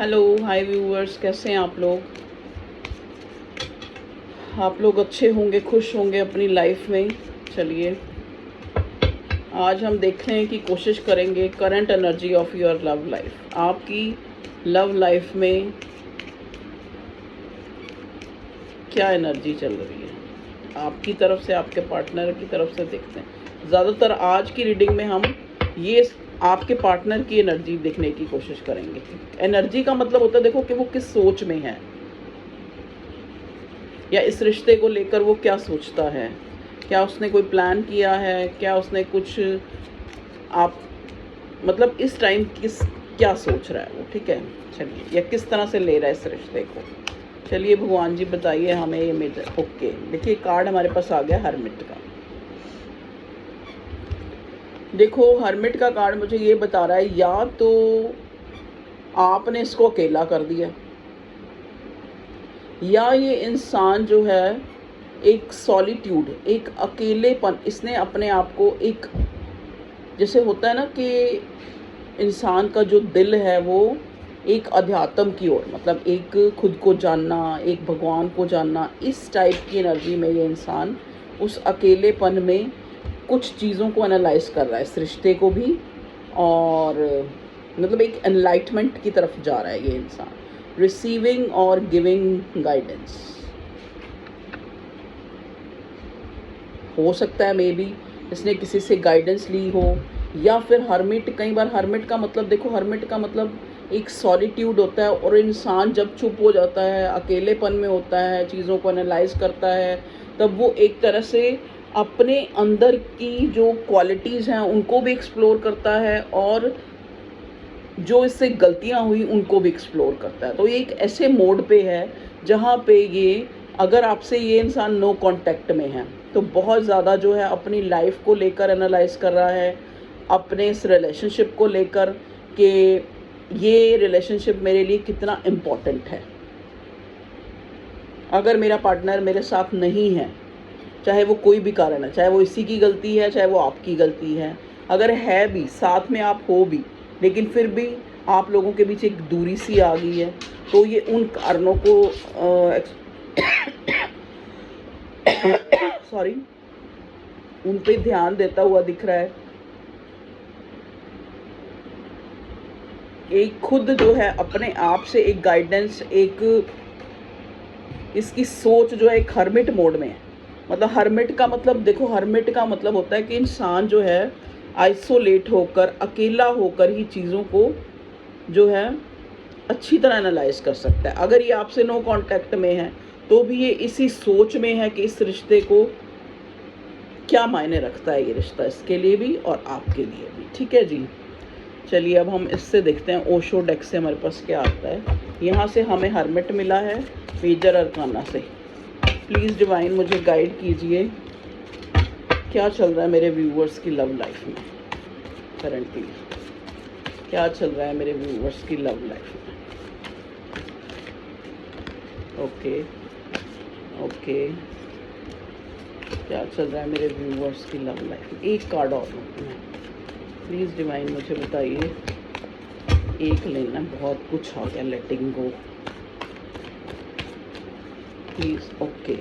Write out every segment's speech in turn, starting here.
Hello hi viewers, कैसे हैं आप लोग। आप लोग अच्छे होंगे, खुश होंगे अपनी लाइफ में। चलिए आज हम देख रहे हैं कि कोशिश करेंगे current energy of your love life. आपकी लव लाइफ में क्या एनर्जी चल रही है, आपकी तरफ से, आपके पार्टनर की तरफ से। देखते हैं ज़्यादातर आज की रीडिंग में हम ये आपके पार्टनर की एनर्जी देखने की कोशिश करेंगे। एनर्जी का मतलब होता है, देखो कि वो किस सोच में है, या इस रिश्ते को लेकर वो क्या सोचता है। क्या उसने कोई प्लान किया है, क्या उसने कुछ आप मतलब इस टाइम क्या सोच रहा है वो। ठीक है, चलिए, या किस तरह से ले रहा है इस रिश्ते को। चलिए भगवान जी बताइए हमें ये ओके, देखिए कार्ड हमारे पास आ गया हरमिट का। देखो हरमिट का कार्ड मुझे ये बता रहा है, या तो आपने इसको अकेला कर दिया, या ये इंसान जो है एक सॉलिट्यूड, एक अकेलेपन, इसने अपने आप को एक, जैसे होता है ना कि इंसान का जो दिल है वो एक अध्यात्म की ओर, मतलब एक खुद को जानना, एक भगवान को जानना, इस टाइप की एनर्जी में ये इंसान उस अकेलेपन में कुछ चीज़ों को एनालाइज कर रहा है, इस रिश्ते को भी, और मतलब एक एनलाइटमेंट की तरफ जा रहा है ये इंसान। रिसीविंग और गिविंग गाइडेंस हो सकता है, मे बी इसने किसी से गाइडेंस ली हो, या फिर हर्मिट। कई बार हर्मिट का मतलब, देखो हर्मिट का मतलब एक सॉलिट्यूड होता है, और इंसान जब चुप हो जाता है, अकेलेपन में होता है, चीज़ों को एनालाइज करता है, तब वो एक तरह से अपने अंदर की जो क्वालिटीज़ हैं उनको भी एक्सप्लोर करता है, और जो इससे गलतियां हुई उनको भी एक्सप्लोर करता है। तो ये एक ऐसे मोड पे है जहाँ पे ये, अगर आपसे ये इंसान नो कांटेक्ट में है तो बहुत ज़्यादा जो है अपनी लाइफ को लेकर एनालाइज कर रहा है, अपने इस रिलेशनशिप को लेकर कि ये रिलेशनशिप मेरे लिए कितना इम्पोर्टेंट है। अगर मेरा पार्टनर मेरे साथ नहीं है, चाहे वो कोई भी कारण है, चाहे वो इसी की गलती है, चाहे वो आपकी गलती है, अगर है भी, साथ में आप हो भी, लेकिन फिर भी आप लोगों के बीच एक दूरी सी आ गई है, तो ये उन कारणों को सॉरी उन पे ध्यान देता हुआ दिख रहा है। एक खुद जो है अपने आप से एक गाइडेंस, एक इसकी सोच जो है एक हर्मिट मोड में है। मतलब हर्मिट का मतलब, देखो हर्मिट का मतलब होता है कि इंसान जो है आइसोलेट होकर, अकेला होकर ही चीज़ों को जो है अच्छी तरह एनालाइज कर सकता है। अगर ये आपसे नो कांटेक्ट में है तो भी ये इसी सोच में है कि इस रिश्ते को क्या मायने रखता है ये रिश्ता, इसके लिए भी और आपके लिए भी। ठीक है जी, चलिए अब हम इससे देखते हैं ओशो डेक से हमारे पास क्या आता है। यहाँ से हमें हर्मिट मिला है मेजर अरकाना से। प्लीज़ डिवाइन मुझे गाइड कीजिए, क्या चल रहा है मेरे व्यूवर्स की लव लाइफ में करंटली, क्या चल रहा है मेरे व्यूवर्स की लव लाइफ में। ओके ओके, क्या चल रहा है मेरे व्यूवर्स की लव लाइफ में। एक कार्ड और प्लीज़ डिवाइन मुझे बताइए, एक लेना, बहुत कुछ आ गया, लेटिंग गो प्लीज़। Okay,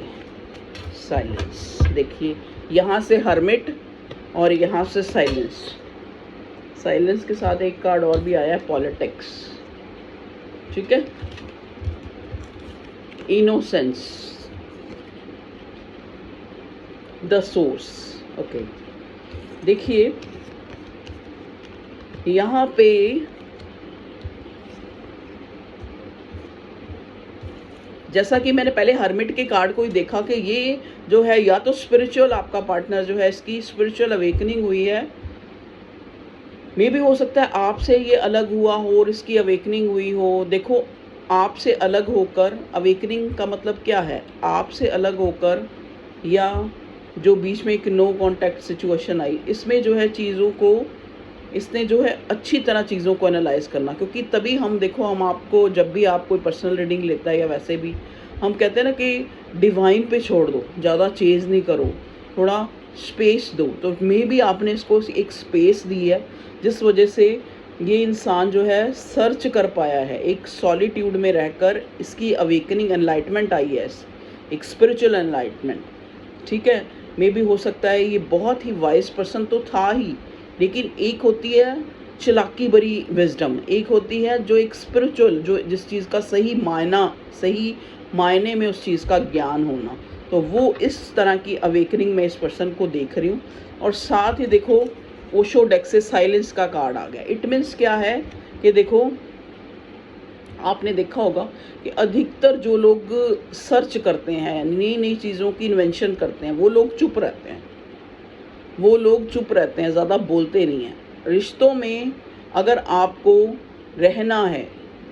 silence. देखिए यहाँ से हर्मिट और यहाँ से साइलेंस, साइलेंस के साथ एक कार्ड और भी आया है, पॉलिटिक्स। ठीक है, इनोसेंस, द सोर्स। ओके, देखिए यहाँ पे जैसा कि मैंने पहले हर्मिट के कार्ड को ही देखा कि ये जो है, या तो स्पिरिचुअल, आपका पार्टनर जो है इसकी स्पिरिचुअल अवेकनिंग हुई है, मे भी हो सकता है आपसे ये अलग हुआ हो और इसकी अवेकनिंग हुई हो। देखो आपसे अलग होकर, अवेकनिंग का मतलब क्या है, आपसे अलग होकर, या जो बीच में एक नो कांटेक्ट सिचुएशन आई, इसमें जो है चीज़ों को, इसने जो है अच्छी तरह चीज़ों को एनालाइज करना, क्योंकि तभी हम, देखो हम आपको, जब भी आप कोई पर्सनल रीडिंग लेता है या वैसे भी, हम कहते हैं ना कि डिवाइन पे छोड़ दो, ज़्यादा चेज़ नहीं करो, थोड़ा स्पेस दो। तो मे भी आपने इसको एक स्पेस दी है, जिस वजह से ये इंसान जो है सर्च कर पाया है, एक सॉलिट्यूड में रहकर इसकी अवेकनिंग एनलाइटमेंट आई है, एक स्पिरिचुअल एनलाइटमेंट। ठीक है, मे भी हो सकता है ये बहुत ही वाइज पर्सन तो था ही, लेकिन एक होती है चालाकी भरी विजडम, एक होती है जो एक स्पिरिचुअल, जो जिस चीज़ का सही मायने में उस चीज़ का ज्ञान होना। तो वो इस तरह की अवेकनिंग में इस पर्सन को देख रही हूँ। और साथ ही देखो ओशो डेक से साइलेंस का कार्ड आ गया। इट मीन्स क्या है कि देखो आपने देखा होगा कि अधिकतर जो लोग सर्च करते हैं, नई नई चीज़ों की इन्वेंशन करते हैं, वो लोग चुप रहते हैं, ज़्यादा बोलते नहीं हैं। रिश्तों में अगर आपको रहना है,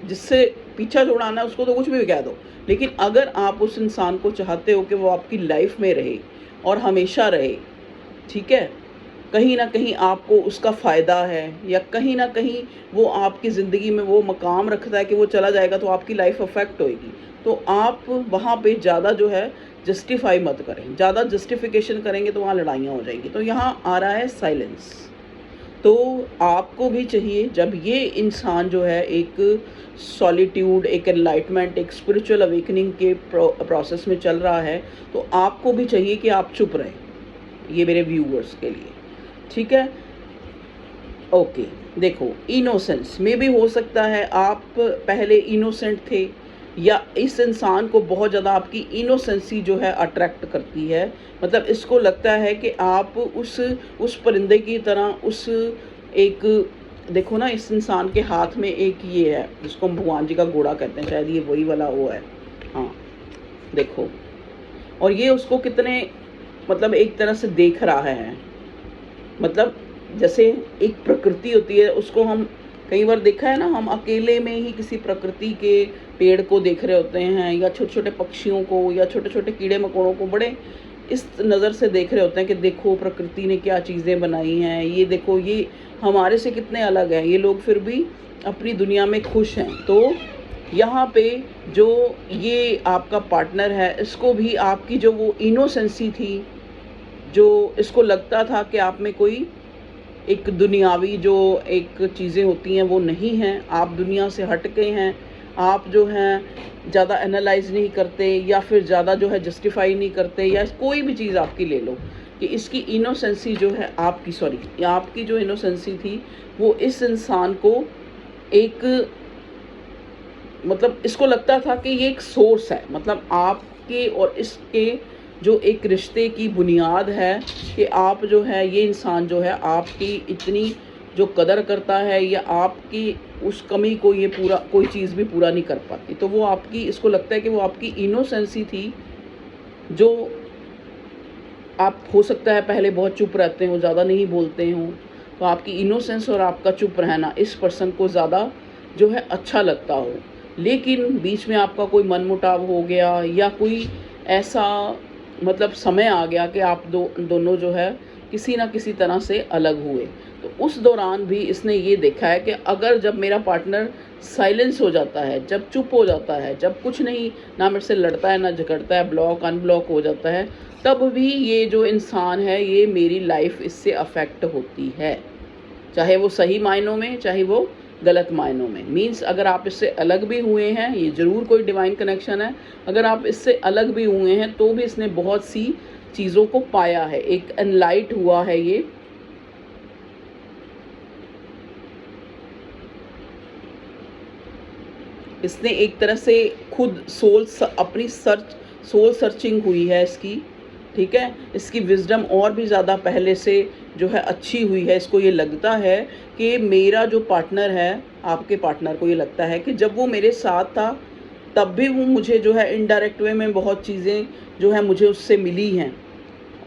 जिससे पीछा छुड़ाना है उसको तो कुछ भी कह दो, लेकिन अगर आप उस इंसान को चाहते हो कि वो आपकी लाइफ में रहे और हमेशा रहे, ठीक है, कहीं ना कहीं आपको उसका फ़ायदा है, या कहीं ना कहीं वो आपकी ज़िंदगी में वो मकाम रखता है कि वो चला जाएगा तो आपकी लाइफ अफेक्ट होएगी, तो आप वहाँ पे ज़्यादा जो है जस्टिफाई मत करें। ज़्यादा जस्टिफिकेशन करेंगे तो वहाँ लड़ाइयाँ हो जाएंगी। तो यहाँ आ रहा है साइलेंस। तो आपको भी चाहिए, जब ये इंसान जो है एक सॉलिट्यूड, एक एनलाइटमेंट, एक स्पिरिचुअल अवेकनिंग के प्रोसेस में चल रहा है, तो आपको भी चाहिए कि आप चुप रहें। ये मेरे व्यूअर्स के लिए, ठीक है। ओके, देखो इनोसेंस में भी हो सकता है आप पहले इनोसेंट थे, या इस इंसान को बहुत ज़्यादा आपकी इनोसेंसी जो है अट्रैक्ट करती है। मतलब इसको लगता है कि आप उस परिंदे की तरह, उस एक, देखो ना इस इंसान के हाथ में एक ये है जिसको हम भगवान जी का घोड़ा कहते हैं, शायद ये वही वाला वो है, हाँ देखो। और ये उसको कितने मतलब एक तरह से देख रहा है, मतलब जैसे एक प्रकृति होती है, उसको हम कई बार देखा है ना, हम अकेले में ही किसी प्रकृति के पेड़ को देख रहे होते हैं, या छोटे छोटे पक्षियों को, या छोटे छोटे कीड़े मकोड़ों को बड़े इस नज़र से देख रहे होते हैं कि देखो प्रकृति ने क्या चीज़ें बनाई हैं, ये देखो ये हमारे से कितने अलग हैं, ये लोग फिर भी अपनी दुनिया में खुश हैं। तो यहाँ पे जो ये आपका पार्टनर है, इसको भी आपकी जो वो इनोसेंसी थी, जो इसको लगता था कि आप में कोई एक दुनियावी जो एक चीज़ें होती हैं वो नहीं हैं, आप दुनिया से हट के हैं, आप जो हैं ज़्यादा एनालाइज नहीं करते, या फिर ज़्यादा जो है जस्टिफाई नहीं करते, या कोई भी चीज़ आपकी ले लो कि इसकी इनोसेंसी जो है आपकी जो इनोसेंसी थी वो इस इंसान को एक, मतलब इसको लगता था कि ये एक सोर्स है, मतलब आपके और इसके जो एक रिश्ते की बुनियाद है कि आप जो है, ये इंसान जो है आपकी इतनी जो कदर करता है, या आपकी उस कमी को ये पूरा कोई चीज़ भी पूरा नहीं कर पाती। तो वो आपकी, इसको लगता है कि वो आपकी इनोसेंसी थी, जो आप हो सकता है पहले बहुत चुप रहते हो, ज़्यादा नहीं बोलते हो, तो आपकी इनोसेंस और आपका चुप रहना इस पर्सन को ज़्यादा जो है अच्छा लगता हो। लेकिन बीच में आपका कोई मनमुटाव हो गया, या कोई ऐसा मतलब समय आ गया कि आप दोनों जो है किसी ना किसी तरह से अलग हुए, तो उस दौरान भी इसने ये देखा है कि अगर जब मेरा पार्टनर साइलेंस हो जाता है, जब चुप हो जाता है, जब कुछ नहीं, ना मेरे से लड़ता है ना झगड़ता है, ब्लॉक अनब्लॉक हो जाता है, तब भी ये जो इंसान है, ये मेरी लाइफ इससे अफेक्ट होती है, चाहे वो सही मायनों में, चाहे वो गलत मायनों में। मीन्स अगर आप इससे अलग भी हुए हैं, ये ज़रूर कोई डिवाइन कनेक्शन है, अगर आप इससे अलग भी हुए हैं तो भी इसने बहुत सी चीज़ों को पाया है, एक एनलाइट हुआ है ये। इसने एक तरह से खुद अपनी सोल सर्चिंग हुई है इसकी, ठीक है। इसकी विजडम और भी ज़्यादा पहले से जो है अच्छी हुई है। इसको ये लगता है कि मेरा जो पार्टनर है, आपके पार्टनर को ये लगता है कि जब वो मेरे साथ था तब भी वो मुझे जो है इनडायरेक्ट वे में बहुत चीज़ें जो है मुझे उससे मिली हैं,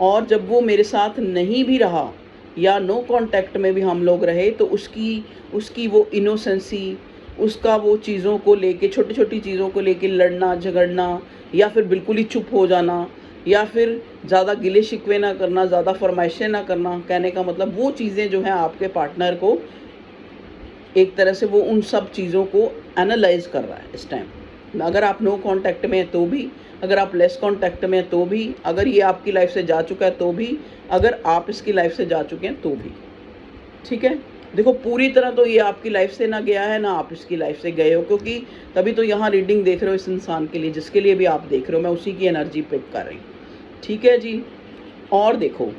और जब वो मेरे साथ नहीं भी रहा या नो कांटेक्ट में भी हम लोग रहे, तो उसकी वो इनोसेंसी, उसका वो चीज़ों को लेके, छोटी छोटी चीज़ों को लेके लड़ना झगड़ना, या फिर बिल्कुल ही चुप हो जाना, या फिर ज़्यादा गिले शिकवे ना करना, ज़्यादा फरमाइशें ना करना, कहने का मतलब वो चीज़ें जो हैं आपके पार्टनर को एक तरह से वो उन सब चीज़ों को एनालाइज कर रहा है इस टाइम। अगर आप नो कांटेक्ट में हैं तो भी, अगर आप लेस कांटेक्ट में हैं तो भी, अगर ये आपकी लाइफ से जा चुका है तो भी, अगर आप इसकी लाइफ से जा चुके हैं तो भी, ठीक है। देखो पूरी तरह तो ये आपकी लाइफ से ना गया है, ना आप इसकी लाइफ से गए हो, क्योंकि तभी तो यहाँ रीडिंग देख रहे हो इस इंसान के लिए, जिसके लिए भी आप देख रहे हो। मैं उसी की एनर्जी पिक कर रही हूँ, ठीक है जी। और देखो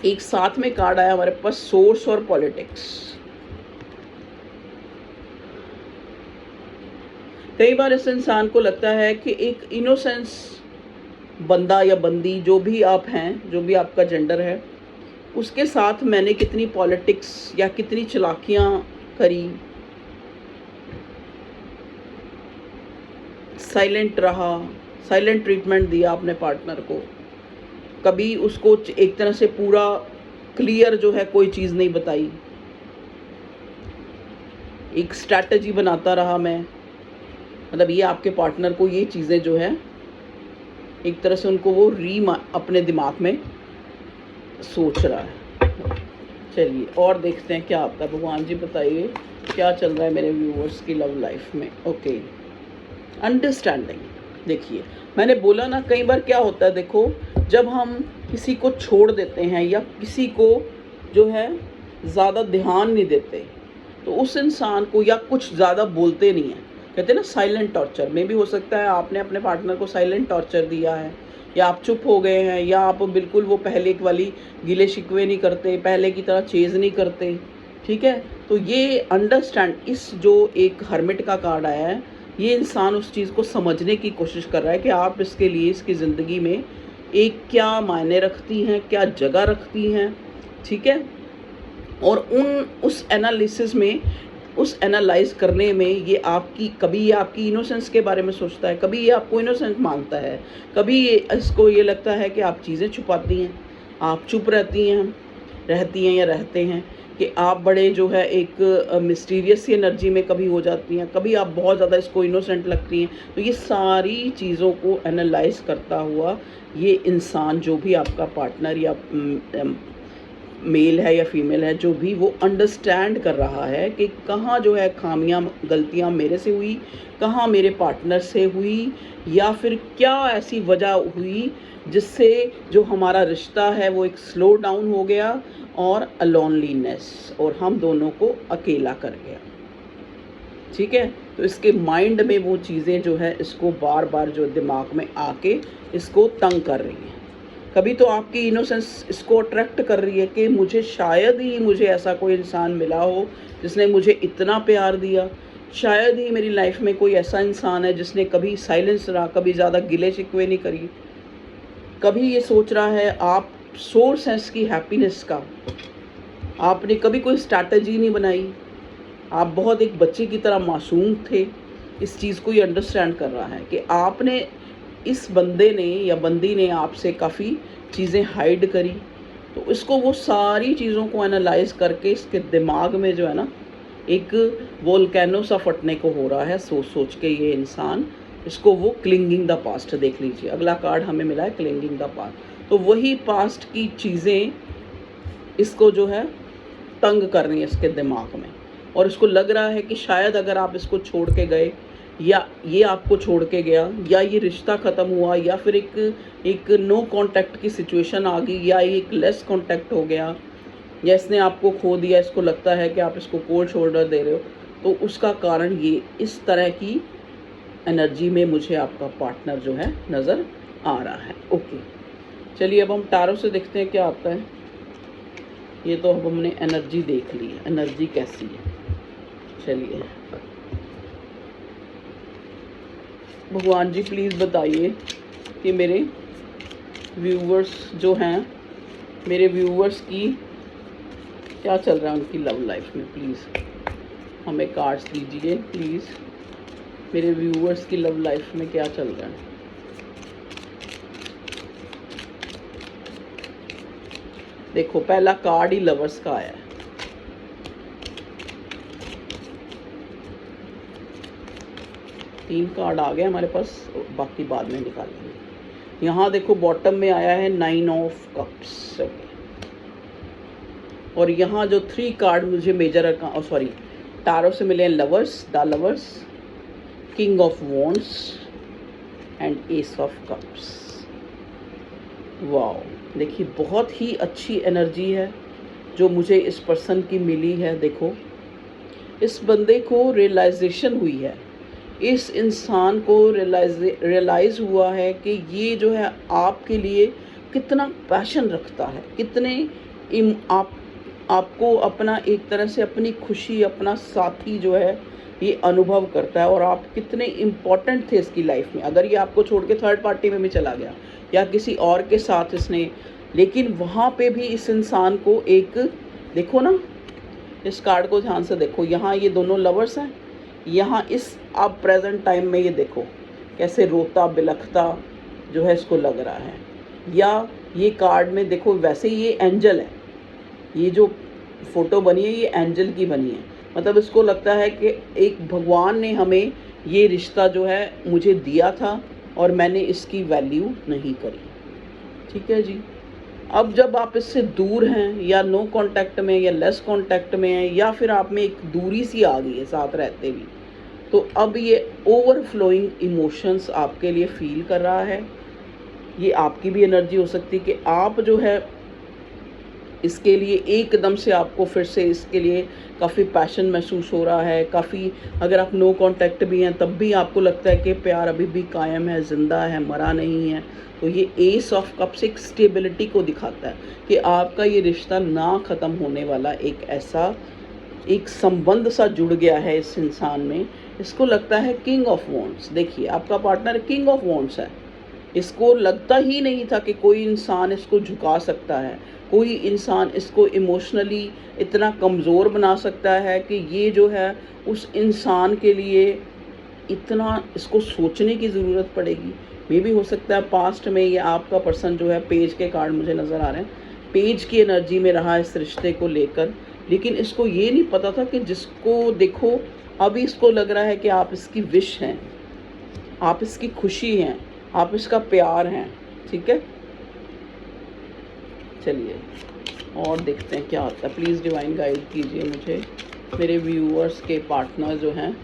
एक साथ में कार्ड आया हमारे पास, सोर्स और पॉलिटिक्स। कई बार इस इंसान को लगता है कि एक इनोसेंस बंदा या बंदी, जो भी आप हैं, जो भी आपका जेंडर है, उसके साथ मैंने कितनी पॉलिटिक्स या कितनी चालाकियाँ करी, साइलेंट रहा, साइलेंट ट्रीटमेंट दिया अपने पार्टनर को, कभी उसको एक तरह से पूरा क्लियर जो है कोई चीज़ नहीं बताई, एक स्ट्रैटेजी बनाता रहा मैं। मतलब ये आपके पार्टनर को ये चीज़ें जो है एक तरह से उनको वो अपने दिमाग में सोच रहा है। चलिए और देखते हैं क्या आपका, भगवान जी बताइए क्या चल रहा है मेरे व्यूअर्स की लव लाइफ में। Okay, understanding. देखिए मैंने बोला ना, कई बार क्या होता है, देखो जब हम किसी को छोड़ देते हैं या किसी को जो है ज़्यादा ध्यान नहीं देते, तो उस इंसान को या कुछ ज़्यादा बोलते नहीं हैं, कहते हैं ना साइलेंट टॉर्चर। में भी हो सकता है आपने अपने पार्टनर को साइलेंट टॉर्चर दिया है, या आप चुप हो गए हैं, या आप बिल्कुल वो पहले वाली गिले शिकवे नहीं करते, पहले की तरह चेज़ नहीं करते, ठीक है। तो ये अंडरस्टैंड, इस जो एक हर्मिट का कार्ड आया है, ये इंसान उस चीज़ को समझने की कोशिश कर रहा है कि आप इसके लिए, इसकी ज़िंदगी में एक क्या मायने रखती हैं, क्या जगह रखती हैं, ठीक है। और उस एनालिसिस में, उस एनालाइज करने में ये आपकी, कभी ये आपकी इनोसेंस के बारे में सोचता है, कभी ये आपको इनोसेंट मानता है, कभी इसको ये लगता है कि आप चीज़ें छुपाती हैं, आप चुप रहती हैं या रहते हैं, कि आप बड़े जो है एक मिस्टीरियस सी एनर्जी में कभी हो जाती हैं, कभी आप बहुत ज़्यादा इसको इनोसेंट लगती हैं। तो ये सारी चीज़ों को एनालाइज करता हुआ ये इंसान, जो भी आपका पार्टनर या मेल है या फीमेल है, जो भी, वो अंडरस्टैंड कर रहा है कि कहाँ जो है खामियां, गलतियां मेरे से हुई, कहाँ मेरे पार्टनर से हुई, या फिर क्या ऐसी वजह हुई जिससे जो हमारा रिश्ता है वो एक स्लो डाउन हो गया और अलोनलीनेस, और हम दोनों को अकेला कर गया, ठीक है। तो इसके माइंड में वो चीज़ें जो है इसको बार बार जो दिमाग में आके इसको तंग कर रही हैं। कभी तो आपकी इनोसेंस इसको अट्रैक्ट कर रही है कि मुझे शायद ही मुझे ऐसा कोई इंसान मिला हो जिसने मुझे इतना प्यार दिया, शायद ही मेरी लाइफ में कोई ऐसा इंसान है जिसने कभी साइलेंस रहा, कभी ज़्यादा गिले शिकवे नहीं करी, कभी ये सोच रहा है आप सोर्स हैं इसकी हैप्पीनेस का, आपने कभी कोई स्ट्रैटेजी नहीं बनाई, आप बहुत एक बच्चे की तरह मासूम थे। इस चीज़ को ये अंडरस्टैंड कर रहा है कि आपने, इस बंदे ने या बंदी ने आपसे काफ़ी चीज़ें हाइड करी। तो इसको वो सारी चीज़ों को एनालाइज करके इसके दिमाग में जो है ना एक वोल्केनो सा फटने को हो रहा है, सोच सोच के ये इंसान, इसको वो क्लिंगिंग द पास्ट। देख लीजिए अगला कार्ड हमें मिला है क्लिंगिंग द पास्ट। तो वही पास्ट की चीज़ें इसको जो है तंग कर रही है इसके दिमाग में, और इसको लग रहा है कि शायद अगर आप इसको छोड़ के गए, या ये आपको छोड़ के गया, या ये रिश्ता ख़त्म हुआ, या फिर एक नो कांटेक्ट की सिचुएशन आ गई, या एक लेस कांटेक्ट हो गया, या इसने आपको खो दिया, इसको लगता है कि आप इसको कोल्ड शोल्डर दे रहे हो, तो उसका कारण ये, इस तरह की एनर्जी में मुझे आपका पार्टनर जो है नज़र आ रहा है। ओके, चलिए अब हम टारो से देखते हैं क्या आता है। ये तो अब हमने एनर्जी देख ली है, एनर्जी कैसी है। चलिए भगवान जी प्लीज़ बताइए कि मेरे व्यूवर्स जो हैं, मेरे व्यूवर्स की क्या चल रहा है उनकी लव लाइफ में। प्लीज़ हमें कार्ड्स दीजिए प्लीज़, मेरे व्यूवर्स की लव लाइफ में क्या चल रहा है। देखो पहला कार्ड ही लवर्स का आया है। तीन कार्ड आ गए हमारे पास, बाकी बाद में निकालेंगे। यहाँ देखो बॉटम में आया है 9 ऑफ कप्स, और यहाँ जो 3 कार्ड मुझे मेजर टारो से मिले हैं, lovers, the lovers, king of wands and S of cups. Wow, देखिए बहुत ही अच्छी एनर्जी है, जो मुझे इस पर्सन की मिली है, देखो इस बंदे को रियलाइजेशन हुई है, इस इंसान को रियलाइज़ हुआ है कि ये जो है आपके लिए कितना पैशन रखता है, कितने आपको अपना एक तरह से अपनी खुशी, अपना साथी जो है ये अनुभव करता है, और आप कितने इम्पोर्टेंट थे इसकी लाइफ में। अगर ये आपको छोड़ के थर्ड पार्टी में भी चला गया या किसी और के साथ इसने, लेकिन वहाँ पे भी इस इंसान को एक, देखो ना इस कार्ड को ध्यान से देखो, यहाँ ये दोनों लवर्स हैं, यहाँ इस अब प्रेजेंट टाइम में ये देखो कैसे रोता बिलखता जो है इसको लग रहा है। या ये कार्ड में देखो वैसे ये एंजल है, ये जो फोटो बनी है ये एंजल की बनी है, मतलब इसको लगता है कि एक भगवान ने हमें ये रिश्ता जो है मुझे दिया था और मैंने इसकी वैल्यू नहीं करी। ठीक है जी। अब जब आप इससे दूर हैं या नो कांटेक्ट में या लेस कांटेक्ट में हैं या फिर आप में एक दूरी सी आ गई है साथ रहते भी, तो अब ये ओवरफ्लोइंग इमोशंस आपके लिए फील कर रहा है। ये आपकी भी एनर्जी हो सकती है कि आप जो है इसके लिए एकदम से आपको फिर से इसके लिए काफ़ी पैशन महसूस हो रहा है, काफ़ी, अगर आप नो कांटेक्ट भी हैं तब भी आपको लगता है कि प्यार अभी भी कायम है, ज़िंदा है, मरा नहीं है। तो ये एस ऑफ कप्स एक स्टेबिलिटी को दिखाता है कि आपका ये रिश्ता ना ख़त्म होने वाला एक ऐसा एक संबंध सा जुड़ गया है इस इंसान में। इसको लगता है किंग ऑफ वॉन्ड्स, देखिए आपका पार्टनर किंग ऑफ वॉन्ड्स है। इसको लगता ही नहीं था कि कोई इंसान इसको झुका सकता है, कोई इंसान इसको इमोशनली इतना कमज़ोर बना सकता है कि ये जो है उस इंसान के लिए इतना इसको सोचने की ज़रूरत पड़ेगी। मे भी हो सकता है पास्ट में ये आपका पर्सन जो है, पेज के कार्ड मुझे नज़र आ रहे हैं, पेज की एनर्जी में रहा इस रिश्ते को लेकर, लेकिन इसको ये नहीं पता था कि जिसको देखो अभी इसको लग रहा है कि आप इसकी विश हैं, आप इसकी खुशी हैं, आप इसका प्यार हैं। ठीक है, चलिए और देखते हैं क्या होता है। प्लीज़ डिवाइन गाइड कीजिए मुझे, मेरे व्यूअर्स के पार्टनर जो हैं,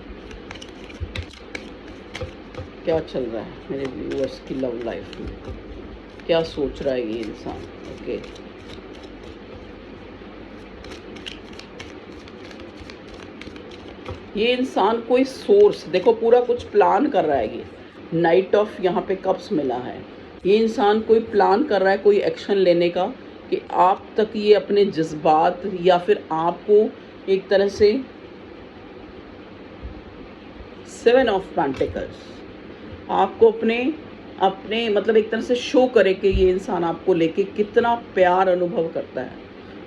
क्या चल रहा है मेरे व्यूअर्स की लव लाइफ में, क्या सोच रहा है ये इंसान। ओके, ये इंसान कोई सोर्स, देखो पूरा कुछ प्लान कर रहा है। ये नाइट ऑफ यहाँ पे कप्स मिला है, ये इंसान कोई प्लान कर रहा है कोई एक्शन लेने का कि आप तक ये अपने जज्बात या फिर आपको एक तरह से 7 ऑफ पेंटिकल्स आपको अपने मतलब एक तरह से शो करे कि ये इंसान आपको लेके कितना प्यार अनुभव करता है,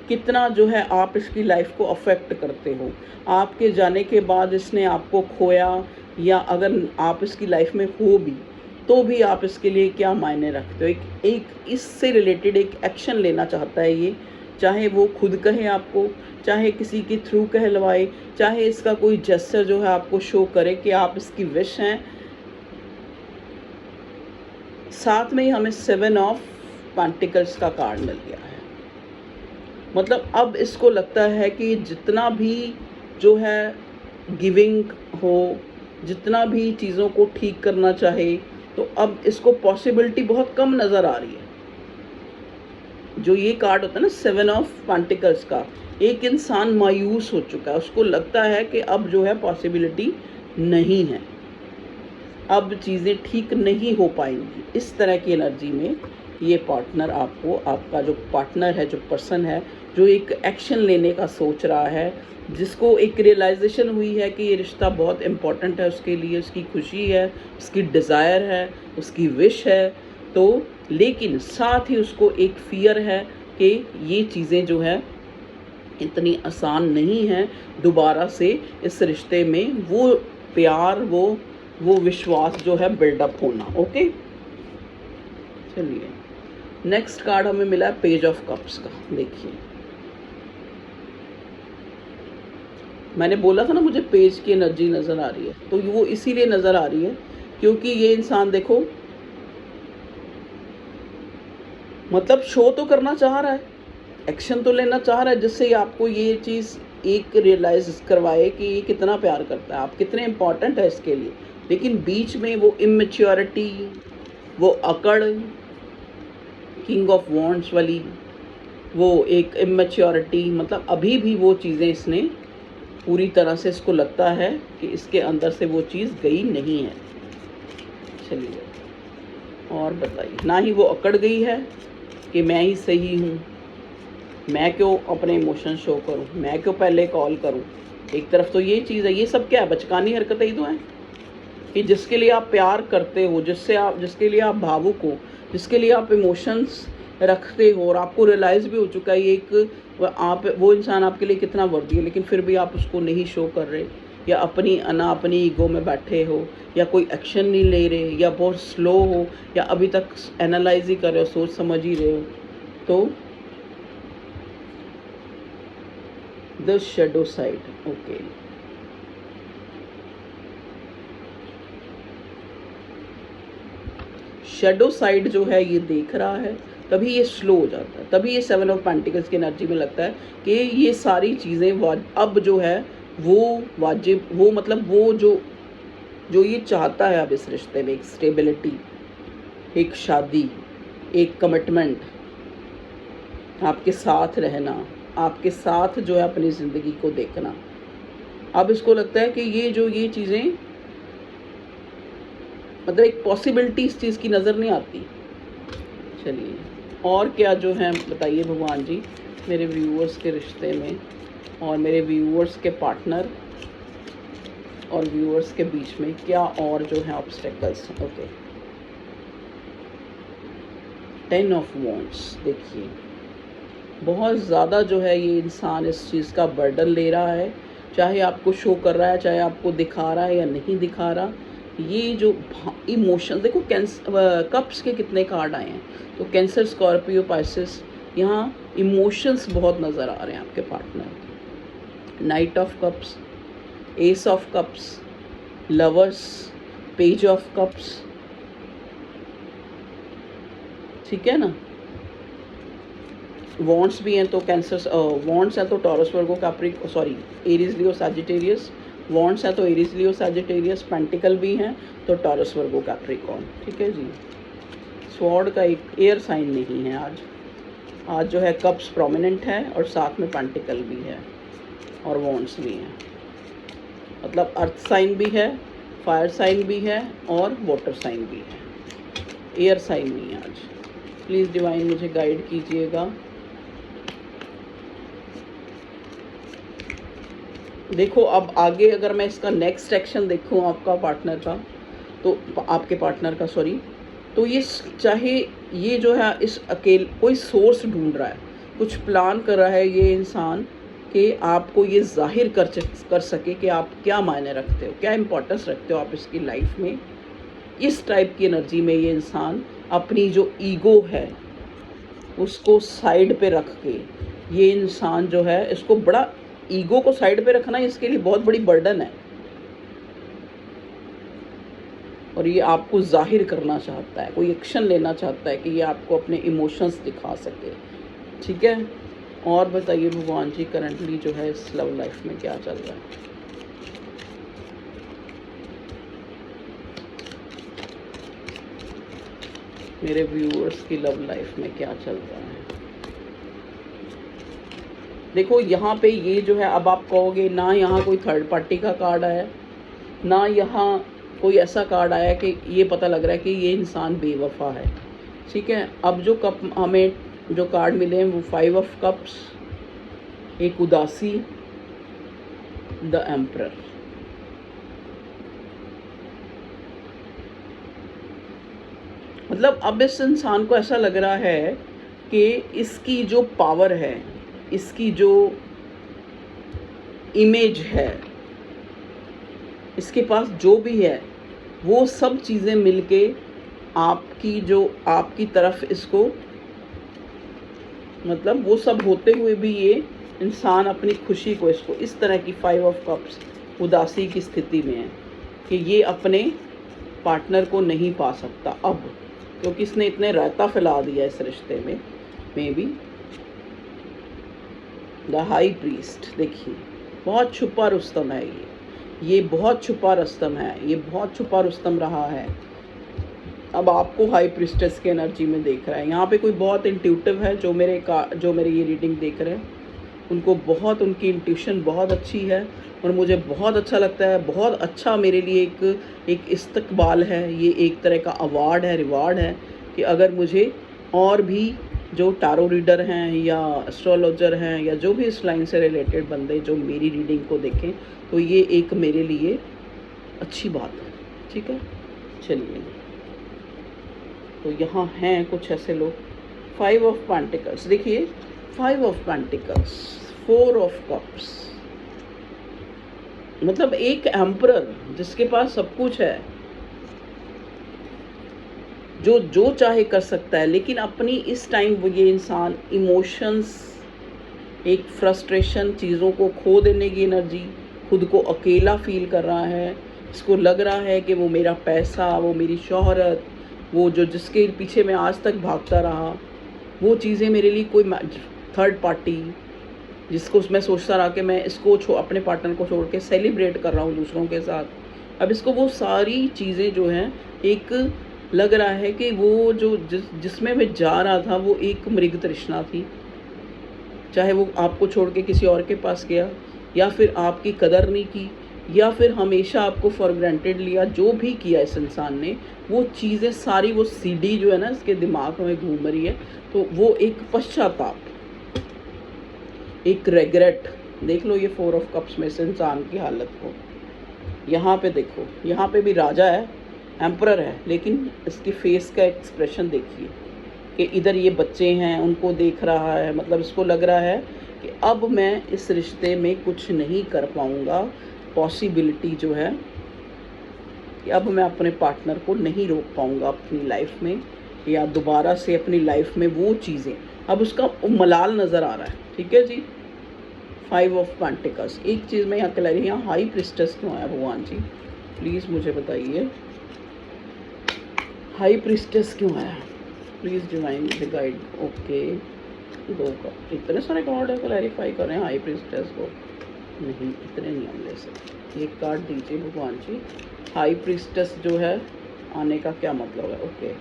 कितना जो है आप इसकी लाइफ को अफेक्ट करते हो। आपके जाने के बाद इसने आपको खोया, या अगर आप इसकी लाइफ में हो भी तो भी आप इसके लिए क्या मायने रखते हो। एक इससे रिलेटेड एक एक्शन लेना चाहता है ये, चाहे वो खुद कहे आपको, चाहे किसी के थ्रू कहलवाए, चाहे इसका कोई जेस्चर जो है आपको शो करे कि आप इसकी विश हैं। साथ में ही हमें 7 ऑफ पेंटिकल्स का कार्ड मिल गया है, मतलब अब इसको लगता है कि जितना भी जो है गिविंग हो, जितना भी चीज़ों को ठीक करना चाहे, तो अब इसको पॉसिबिलिटी बहुत कम नज़र आ रही है। जो ये कार्ड होता है ना 7 ऑफ पेंटिकल्स का, एक इंसान मायूस हो चुका है, उसको लगता है कि अब जो है पॉसिबिलिटी नहीं है, अब चीज़ें ठीक नहीं हो पाएंगी। इस तरह की एनर्जी में ये पार्टनर आपको, आपका जो पार्टनर है, जो पर्सन है, जो एक एक्शन लेने का सोच रहा है, जिसको एक रियलाइजेशन हुई है कि ये रिश्ता बहुत इम्पोर्टेंट है उसके लिए, उसकी खुशी है, उसकी डिज़ायर है, उसकी विश है, तो लेकिन साथ ही उसको एक फियर है कि ये चीज़ें जो है इतनी आसान नहीं है दोबारा से इस रिश्ते में वो प्यार, वो विश्वास जो है बिल्डअप होना। ओके, चलिए नेक्स्ट कार्ड हमें मिला है पेज ऑफ कप्स का। देखिए मैंने बोला था ना मुझे पेज की एनर्जी नज़र आ रही है, तो वो इसीलिए नज़र आ रही है क्योंकि ये इंसान देखो मतलब शो तो करना चाह रहा है, एक्शन तो लेना चाह रहा है, जिससे आपको ये चीज़ एक रियलाइज करवाए कि ये कितना प्यार करता है, आप कितने इम्पोर्टेंट है इसके लिए। लेकिन बीच में वो इमेच्योरिटी, वो अकड़, किंग ऑफ वॉन्ड्स वाली, वो एक इमेच्योरिटी, मतलब अभी भी वो चीज़ें इसने पूरी तरह से, इसको लगता है कि इसके अंदर से वो चीज़ गई नहीं है। चलिए और बताइए, ना ही वो अकड़ गई है कि मैं ही सही हूँ, मैं क्यों अपने इमोशन शो करूँ, मैं क्यों पहले कॉल करूँ। एक तरफ तो ये चीज़ है, ये सब क्या है, बचकानी हरकतें ही तो हैं कि जिसके लिए आप प्यार करते हो, जिसके लिए आप भावुक हो, जिसके लिए आप इमोशंस रखते हो, और आपको रियलाइज़ भी हो चुका है ये एक वो इंसान आपके लिए कितना वर्दी है, लेकिन फिर भी आप उसको नहीं शो कर रहे, या अपनी ईगो में बैठे हो, या कोई एक्शन नहीं ले रहे, या बहुत स्लो हो, या अभी तक एनालाइज ही कर रहे हो, सोच समझ ही रहे हो। तो the shadow side, okay, shadow side जो है ये देख रहा है, तभी ये स्लो हो जाता है, तभी ये 7 ऑफ पेंटिकल्स की एनर्जी में लगता है कि ये सारी चीज़ें अब जो है वो वाजिब, वो मतलब वो जो जो ये चाहता है अब इस रिश्ते में, एक स्टेबिलिटी, एक शादी, एक कमिटमेंट, आपके साथ रहना, आपके साथ जो है अपनी ज़िंदगी को देखना। अब इसको लगता है कि ये चीज़ें, मतलब एक पॉसिबिलिटी इस चीज़ की नज़र नहीं आती। चलिए और क्या जो है बताइए भगवान जी, मेरे व्यूअर्स के रिश्ते में और मेरे व्यूअर्स के पार्टनर और व्यूअर्स के बीच में क्या और जो है ऑब्स्टेकल्स। ओके, 10 ऑफ वॉन्ड्स, देखिए बहुत ज़्यादा जो है ये इंसान इस चीज़ का बर्डन ले रहा है, चाहे आपको शो कर रहा है, चाहे आपको दिखा रहा है या नहीं दिखा रहा। ये जो इमोशन देखो, कप्स के कितने कार्ड आए हैं, तो कैंसर, स्कॉर्पियो, पाइसेस, यहाँ इमोशंस बहुत नज़र आ रहे हैं आपके partner. Night of cups, S of cups, lovers, page of cups, ठीक है ना। वॉन्ड्स भी हैं तो कैंसर, वॉन्ड्स हैं तो टॉरस, वर्गो, कैप्रिकॉर्न, सॉरी एरीज, लियो, सैजिटेरियस। वॉन्ड्स हैं तो एरीज, लियो, सैजिटेरियस। पेंटिकल भी हैं तो टॉरस, वर्गो, कैप्रिकॉर्न, ठीक है जी। स्वॉर्ड का एक एयर साइन नहीं है आज जो है कप्स प्रोमिनेंट है, और साथ में पेंटिकल भी है और वॉन्ड्स भी हैं, मतलब अर्थ साइन भी है, फायर साइन भी है और वाटर साइन भी है, एयर साइन नहीं है आज। प्लीज़ डिवाइन मुझे गाइड कीजिएगा। देखो अब आगे अगर मैं इसका नेक्स्ट एक्शन देखूँ आपका पार्टनर का, तो आपके पार्टनर का, सॉरी, तो ये चाहे ये जो है इस कोई सोर्स ढूंढ रहा है, कुछ प्लान कर रहा है ये इंसान कि आपको ये जाहिर कर सके कि आप क्या मायने रखते हो, क्या इम्पोर्टेंस रखते हो आप इसकी लाइफ में। इस टाइप की एनर्जी में ये इंसान अपनी जो ईगो है उसको साइड पे रख के, ये इंसान जो है इसको बड़ा, ईगो को साइड पे रखना इसके लिए बहुत बड़ी बर्डन है, और ये आपको जाहिर करना चाहता है, कोई एक्शन लेना चाहता है कि ये आपको अपने इमोशंस दिखा सके, ठीक है। और बताइए भगवान जी करंटली जो है इस लव लाइफ में क्या चल रहा है। मेरे व्यूअर्स की लव लाइफ में क्या चल रहा है। देखो यहाँ पे ये जो है, अब आप कहोगे ना यहाँ कोई थर्ड पार्टी का कार्ड आया, ना यहाँ कोई ऐसा कार्ड आया कि ये पता लग रहा है कि ये इंसान बेवफा है, ठीक है। अब जो कप हमें जो कार्ड मिले हैं वो 5 ऑफ कप्स, एक उदासी, द एम्परर। मतलब अब इस इंसान को ऐसा लग रहा है कि इसकी जो पावर है, इसकी जो इमेज है, इसके पास जो भी है वो सब चीज़ें मिलके आपकी तरफ इसको, मतलब वो सब होते हुए भी ये इंसान अपनी खुशी को इसको इस तरह की 5 ऑफ कप्स उदासी की स्थिति में है कि ये अपने पार्टनर को नहीं पा सकता अब, क्योंकि इसने इतने रायता फैला दिया इस रिश्ते में। May be the high priest, देखिए बहुत छुपा रुस्तम है ये बहुत छुपा रुस्तम है, ये बहुत छुपा रुस्तम रहा है। अब आपको हाई प्रिस्टेस की एनर्जी में देख रहा है। यहाँ पे कोई बहुत इंट्यूटिव है जो मेरे ये रीडिंग देख रहे हैं, उनको बहुत, उनकी इंट्यूशन बहुत अच्छी है और मुझे बहुत अच्छा लगता है। बहुत अच्छा मेरे लिए एक इस्तकबाल है, ये एक तरह का अवार्ड है, रिवार्ड है कि अगर मुझे और भी जो टारो रीडर हैं या एस्ट्रोलॉजर हैं या जो भी इस लाइन से रिलेटेड बंदे जो मेरी रीडिंग को देखें, तो ये एक मेरे लिए अच्छी बात है। ठीक है, चलिए, तो यहाँ हैं कुछ ऐसे लोग। 5 ऑफ पेंटिकल्स, देखिए 5 ऑफ पेंटिकल्स, 4 ऑफ कप्स, मतलब एक एम्परर जिसके पास सब कुछ है, जो चाहे कर सकता है, लेकिन अपनी इस टाइम वो ये इंसान इमोशंस, एक फ्रस्ट्रेशन, चीज़ों को खो देने की एनर्जी, खुद को अकेला फील कर रहा है। इसको लग रहा है कि वो मेरा पैसा, वो मेरी शोहरत, वो जो जिसके पीछे मैं आज तक भागता रहा, वो चीज़ें मेरे लिए कोई थर्ड पार्टी, जिसको मैं सोचता रहा कि मैं इसको अपने पार्टनर को छोड़ के सेलिब्रेट कर रहा हूँ दूसरों के साथ। अब इसको वो सारी चीज़ें जो हैं, एक लग रहा है कि वो जो जिसमें मैं जा रहा था वो एक मृग तृष्णा थी, चाहे वो आपको छोड़ के किसी और के पास गया या फिर आपकी कदर नहीं की या फिर हमेशा आपको फॉर ग्रांटेड लिया, जो भी किया इस इंसान ने, वो चीज़ें सारी, वो सीडी जो है ना इसके दिमाग में घूम रही है, तो वो एक पश्चाताप, एक रेग्रेट। देख लो ये 4 ऑफ कप्स में इस इंसान की हालत को। यहाँ पे देखो, यहाँ पे भी राजा है, एम्परर है, लेकिन इसकी फेस का एक्सप्रेशन देखिए कि इधर ये बच्चे हैं, उनको देख रहा है, मतलब इसको लग रहा है कि अब मैं इस रिश्ते में कुछ नहीं कर पाऊँगा। पॉसिबिलिटी जो है कि अब मैं अपने पार्टनर को नहीं रोक पाऊँगा अपनी लाइफ में, या दोबारा से अपनी लाइफ में वो चीज़ें, अब उसका मलाल नज़र आ रहा है। ठीक है जी, 5 ऑफ पेंटिकल्स। एक चीज़ मैं यहाँ क्लियर, यहाँ हाई प्रिस्टेस क्यों आया भगवान जी, प्लीज़ मुझे बताइए, हाई प्रिस्टेस क्यों आया, प्लीज़ डिवाइन मुझे गाइड। ओके, 2 का इतने सारे कार्ड है, क्लैरिफाई करें हाई प्रिस्टेस को, नहीं इतने नहीं हम ले सकते। एक कार्ड दीजिए भगवान जी, हाई प्रिस्टेस जो है आने का क्या मतलब है। Okay,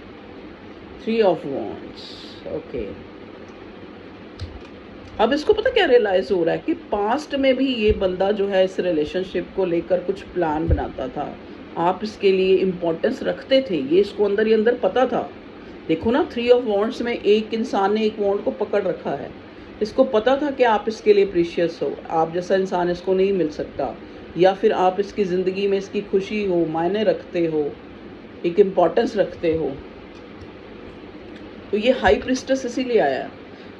3 of wands. ओके, अब इसको पता क्या रियलाइज़ हो रहा है कि पास्ट में भी ये बंदा जो है इस रिलेशनशिप को लेकर कुछ प्लान बनाता था, आप इसके लिए इम्पोर्टेंस रखते थे, ये इसको अंदर ही अंदर पता था। देखो ना, 3 ऑफ वॉन्ड्स में एक इंसान ने एक वॉन्ड को पकड़ रखा है, इसको पता था कि आप इसके लिए प्रीशियस हो, आप जैसा इंसान इसको नहीं मिल सकता, या फिर आप इसकी ज़िंदगी में इसकी खुशी हो, मायने रखते हो, एक इम्पोर्टेंस रखते हो। तो ये हाई प्रिस्टेस इसीलिए आया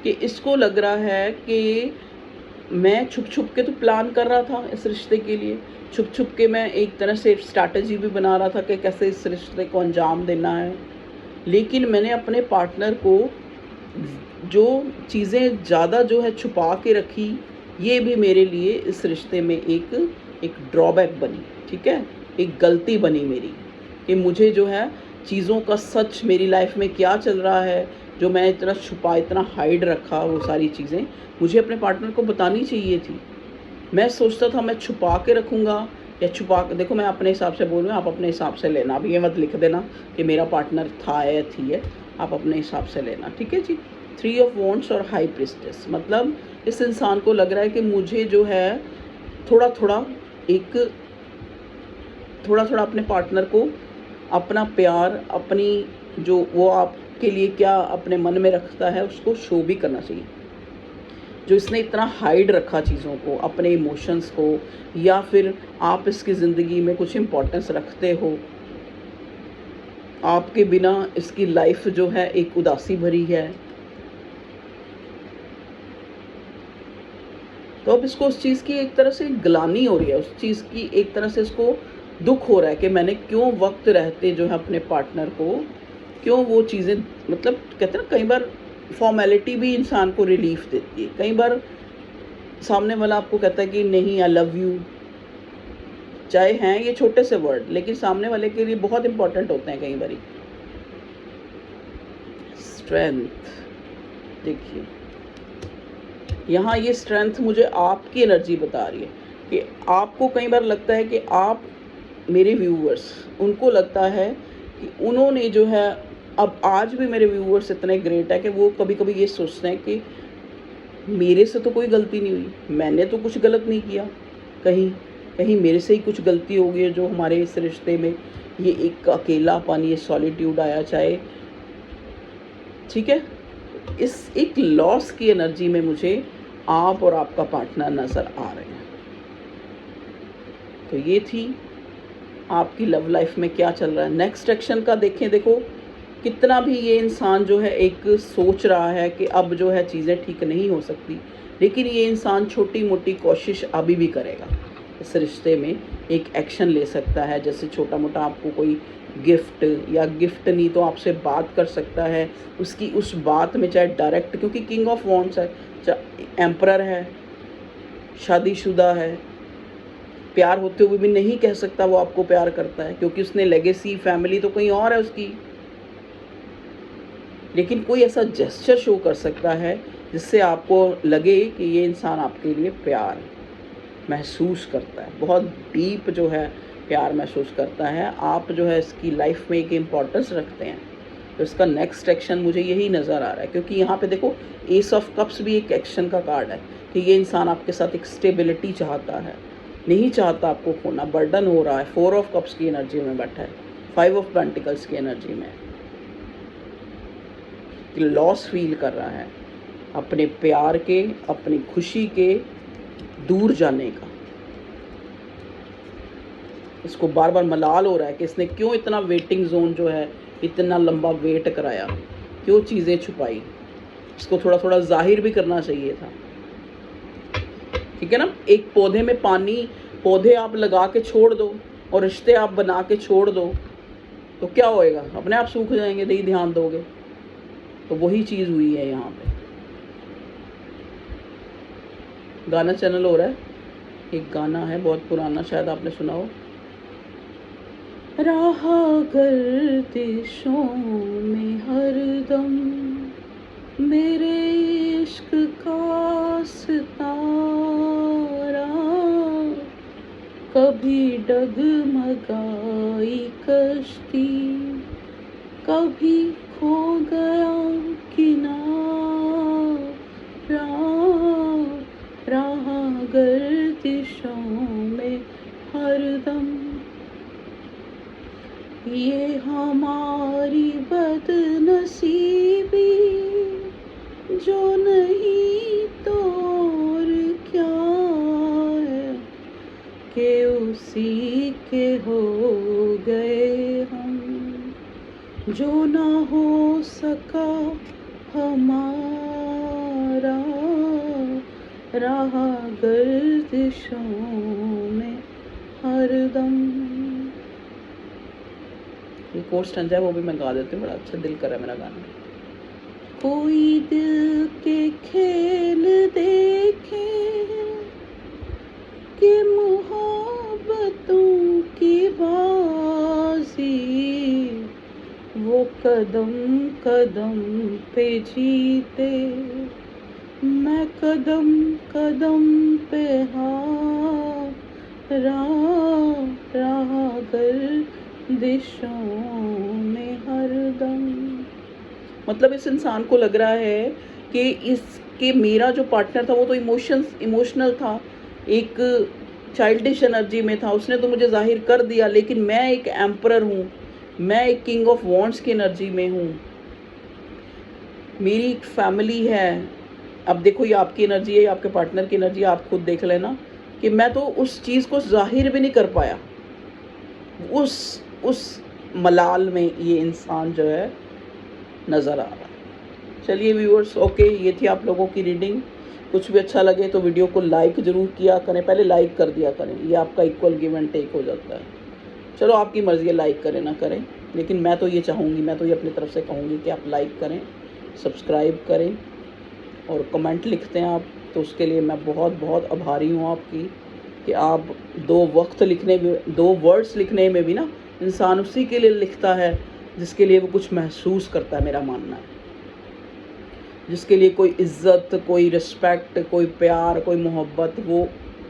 कि इसको लग रहा है कि मैं छुप छुप के तो प्लान कर रहा था इस रिश्ते के लिए, छुप छुप के मैं एक तरह से स्ट्रैटेजी भी बना रहा था कि कैसे इस रिश्ते को अंजाम देना है, लेकिन मैंने अपने पार्टनर को जो चीज़ें ज़्यादा जो है छुपा के रखी, ये भी मेरे लिए इस रिश्ते में एक ड्रॉबैक बनी। ठीक है, एक गलती बनी मेरी कि मुझे जो है चीज़ों का सच, मेरी लाइफ में क्या चल रहा है, जो मैं इतना छुपा, इतना हाइड रखा, वो सारी चीज़ें मुझे अपने पार्टनर को बतानी चाहिए थी। मैं सोचता था मैं छुपा के रखूँगा या छुपा के, देखो मैं अपने हिसाब से बोल रही हूँ, आप अपने हिसाब से लेना, अब ये मत लिख देना कि मेरा पार्टनर था या थी है, आप अपने हिसाब से लेना। ठीक है जी, 3 ऑफ वॉन्ड्स और हाई प्रिस्टेस, मतलब इस इंसान को लग रहा है कि मुझे जो है थोड़ा थोड़ा अपने पार्टनर को अपना प्यार, अपनी जो वो आपके लिए क्या अपने मन में रखता है उसको शो भी करना चाहिए। जो इसने इतना हाइड रखा चीज़ों को, अपने इमोशंस को, या फिर आप इसकी ज़िंदगी में कुछ इम्पोर्टेंस रखते हो, आपके बिना इसकी लाइफ जो है एक उदासी भरी है, तो अब इसको उस चीज़ की एक तरह से ग्लानि हो रही है, उस चीज़ की एक तरह से इसको दुख हो रहा है कि मैंने क्यों वक्त रहते जो है अपने पार्टनर को, क्यों वो चीज़ें, मतलब कहते हैं ना कई बार फॉर्मेलिटी भी इंसान को रिलीफ देती है। कई बार सामने वाला आपको कहता है कि नहीं आई लव यू, चाहे हैं ये छोटे से वर्ड, लेकिन सामने वाले के लिए बहुत इंपॉर्टेंट होते हैं कई बारी। स्ट्रेंथ, देखिए यहाँ ये स्ट्रेंथ मुझे आपकी एनर्जी बता रही है कि आपको कई बार लगता है कि आप, मेरे व्यूअर्स, उनको लगता है कि उन्होंने जो है, अब आज भी मेरे व्यूअर्स इतने ग्रेट है कि वो कभी कभी ये सोचते हैं कि मेरे से तो कोई गलती नहीं हुई, मैंने तो कुछ गलत नहीं किया, कहीं कहीं मेरे से ही कुछ गलती हो गई है जो हमारे इस रिश्ते में ये एक अकेलापन, ये सॉलिट्यूड आया, चाहे ठीक है। इस एक लॉस की एनर्जी में मुझे आप और आपका पार्टनर नज़र आ रहे हैं। तो ये थी आपकी लव लाइफ में क्या चल रहा है। नेक्स्ट एक्शन का देखें, देखो कितना भी ये इंसान जो है एक सोच रहा है कि अब जो है चीज़ें ठीक नहीं हो सकती, लेकिन ये इंसान छोटी मोटी कोशिश अभी भी करेगा इस रिश्ते में, एक एक्शन ले सकता है। जैसे छोटा मोटा आपको कोई गिफ्ट, या गिफ्ट नहीं तो आपसे बात कर सकता है, उसकी उस बात में चाहे डायरेक्ट, क्योंकि किंग ऑफ वॉन्ड्स है, चाहे एम्परर है, शादीशुदा है, प्यार होते हुए भी नहीं कह सकता वो आपको प्यार करता है, क्योंकि उसने लेगेसी, फैमिली तो कहीं और है उसकी। लेकिन कोई ऐसा जेस्चर शो कर सकता है जिससे आपको लगे कि ये इंसान आपके लिए प्यार महसूस करता है, बहुत डीप जो है प्यार महसूस करता है, आप जो है इसकी लाइफ में एक इम्पोर्टेंस रखते हैं। तो इसका नेक्स्ट एक्शन मुझे यही नज़र आ रहा है, क्योंकि यहाँ पे देखो एस ऑफ कप्स भी एक एक्शन का कार्ड है कि ये इंसान आपके साथ एक स्टेबिलिटी चाहता है, नहीं चाहता आपको खोना, बर्डन हो रहा है, 4 ऑफ कप्स की एनर्जी में बैठा है, 5 ऑफ पेंटिकल्स की एनर्जी में, लॉस फील कर रहा है अपने प्यार के, अपनी खुशी के दूर जाने का। इसको बार बार मलाल हो रहा है कि इसने क्यों इतना वेटिंग जोन जो है, इतना लंबा वेट कराया, क्यों चीज़ें छुपाई, इसको थोड़ा थोड़ा जाहिर भी करना चाहिए था। ठीक है ना, एक पौधे में पानी, पौधे आप लगा के छोड़ दो और रिश्ते आप बना के छोड़ दो तो क्या होएगा, अपने आप सूख जाएंगे, नहीं ध्यान दोगे। तो वही चीज़ हुई है यहाँ पे। गाना चैनल हो रहा है, एक गाना है बहुत पुराना, शायद आपने सुना हो, रहा गर्दिशों में हरदम मेरे इश्क का सितारा, कभी डगमगाई कश्ती, कभी खो गया किनारा, रहा गर्दिशों में हरदम, ये हमारी बदनसीबी जो नहीं तो और क्या है, कि उसी के हो गए हम, जो ना हो सका हमारा, रहा गर्दिशों में हरदम। एक और स्टैंजा है वो भी मैं गा देती हूँ, बड़ा अच्छा दिल कर रहा है मेरा गाना। कोई दिल के खेल देखे कि मोहब्बतों की बाजी, वो कदम कदम पे जीते, मैं कदम कदम पे रहा गर्दिशों में हरदम। मतलब इस इंसान को लग रहा है कि इसके मेरा जो पार्टनर था वो तो इमोशनल था, एक चाइल्डिश एनर्जी में था, उसने तो मुझे जाहिर कर दिया, लेकिन मैं एक एम्परर हूँ, मैं एक किंग ऑफ वॉन्ड्स की एनर्जी में हूँ, मेरी एक फैमिली है। अब देखो ये आपकी एनर्जी है, आपके पार्टनर की एनर्जी, आप खुद देख लेना कि मैं तो उस चीज़ को जाहिर भी नहीं कर पाया, उस मलाल में ये इंसान जो है नज़र आ रहा है। चलिए व्यूअर्स, ओके, ये थी आप लोगों की रीडिंग। कुछ भी अच्छा लगे तो वीडियो को लाइक ज़रूर किया करें, पहले लाइक कर दिया करें, ये आपका इक्वल गिव एंड टेक हो जाता है। चलो आपकी मर्ज़ी है लाइक करें ना करें, लेकिन मैं तो ये चाहूँगी, मैं तो ये अपनी तरफ से कहूँगी कि आप लाइक करें, सब्सक्राइब करें और कमेंट लिखते हैं आप, तो उसके लिए मैं बहुत बहुत आभारी हूँ आपकी, कि आप 2 वर्ड्स लिखने में भी ना इंसान उसी के लिए लिखता है जिसके लिए वो कुछ महसूस करता है, मेरा मानना है, जिसके लिए कोई इज़्ज़त, कोई रिस्पेक्ट, कोई प्यार, कोई मोहब्बत वो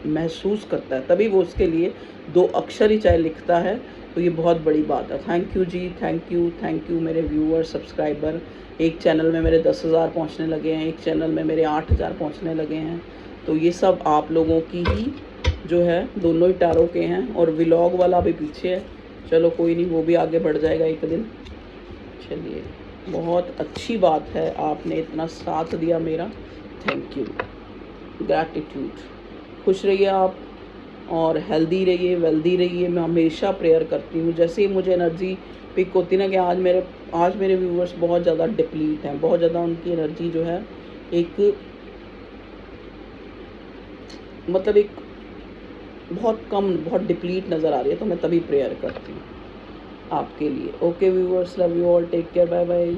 महसूस करता है, तभी वो उसके लिए 2 अक्षर ही चाहे लिखता है, तो ये बहुत बड़ी बात है। Thank you ji, thank you मेरे व्यूअर, सब्सक्राइबर। एक चैनल में मेरे 10,000 पहुँचने लगे हैं, एक चैनल में मेरे 8,000 पहुँचने लगे हैं। तो ये सब आप लोगों की ही जो है, दोनों ही टारों के हैं। और व्लॉग वाला भी पीछे है, चलो कोई नहीं, वो भी आगे बढ़ जाएगा एक दिन। चलिए, बहुत अच्छी बात है, आपने इतना साथ दिया मेरा, थैंक यू, ग्रैटिट्यूड। खुश रहिए आप और हेल्दी रहिए, वेल्दी रहिए। मैं हमेशा प्रेयर करती हूँ, जैसे ही मुझे एनर्जी पिक होती ना कि आज मेरे व्यूअर्स बहुत ज़्यादा डिप्लीट हैं, बहुत ज़्यादा उनकी एनर्जी जो है एक मतलब एक बहुत कम, बहुत डिप्लीट नज़र आ रही है, तो मैं तभी प्रेयर करती हूँ आपके लिए। Okay viewers, love you all, take care, bye bye.